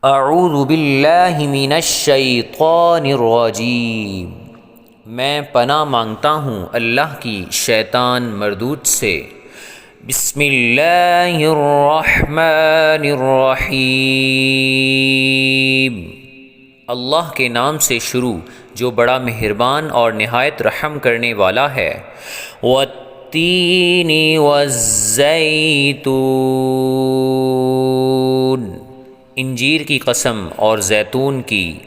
اعوذ باللہ من الشیطان الرجیم، میں پناہ مانگتا ہوں اللہ کی شیطان مردود سے۔ بسم اللہ الرحمن الرحیم، اللہ کے نام سے شروع جو بڑا مہربان اور نہایت رحم کرنے والا ہے۔ والتین والزیتون، انجیر کی قسم اور زیتون کی۔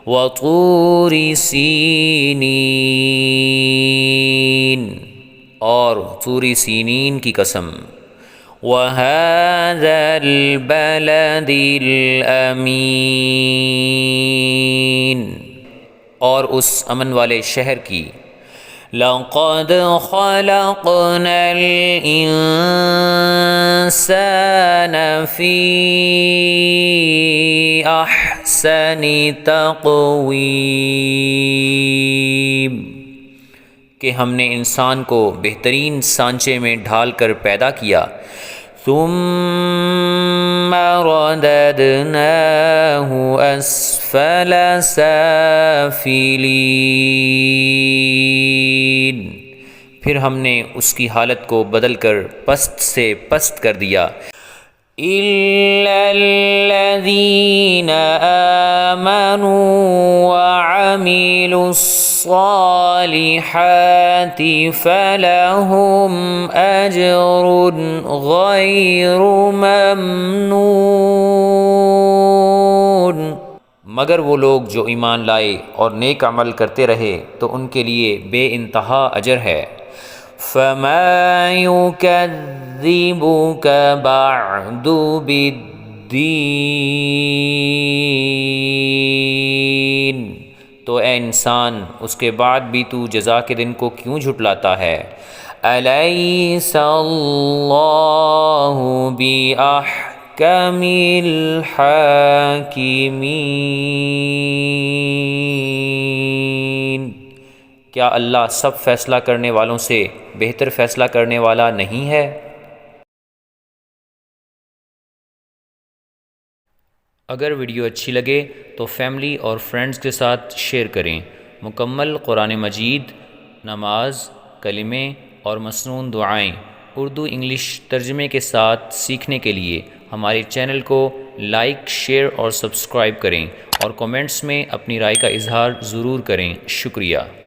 وطور سینین، اور طور سینین کی قسم۔ وہذا البلد الامین، اور اس امن والے شہر کی۔ لقد خلقنا الانسان فی احسن تقویم، کہ ہم نے انسان کو بہترین سانچے میں ڈھال کر پیدا کیا۔ ثم رددناہ اسفل سافلین، پھر ہم نے اس کی حالت کو بدل کر پست سے پست کر دیا۔ إِلَّا الَّذِينَ آمَنُوا وَعَمِلُوا الصَّالِحَاتِ فَلَهُمْ أَجْرٌ غَيْرُ مَمْنُونٍ، مگر وہ لوگ جو ایمان لائے اور نیک عمل کرتے رہے تو ان کے لیے بے انتہا اجر ہے۔ فَمَا يُكَذِّبُكَ بَعْدُ بِالدِّينِ، تو اے انسان اس کے بعد بھی تو جزا کے دن کو کیوں جھٹلاتا ہے؟ أَلَيْسَ اللَّهُ بِأَحْكَمِ الْحَاكِمِينَ، کیا اللہ سب فیصلہ کرنے والوں سے بہتر فیصلہ کرنے والا نہیں ہے؟ اگر ویڈیو اچھی لگے تو فیملی اور فرینڈز کے ساتھ شیئر کریں۔ مکمل قرآن مجید، نماز، کلمے اور مسنون دعائیں اردو انگلش ترجمے کے ساتھ سیکھنے کے لیے ہمارے چینل کو لائک، شیئر اور سبسکرائب کریں، اور کومنٹس میں اپنی رائے کا اظہار ضرور کریں۔ شکریہ۔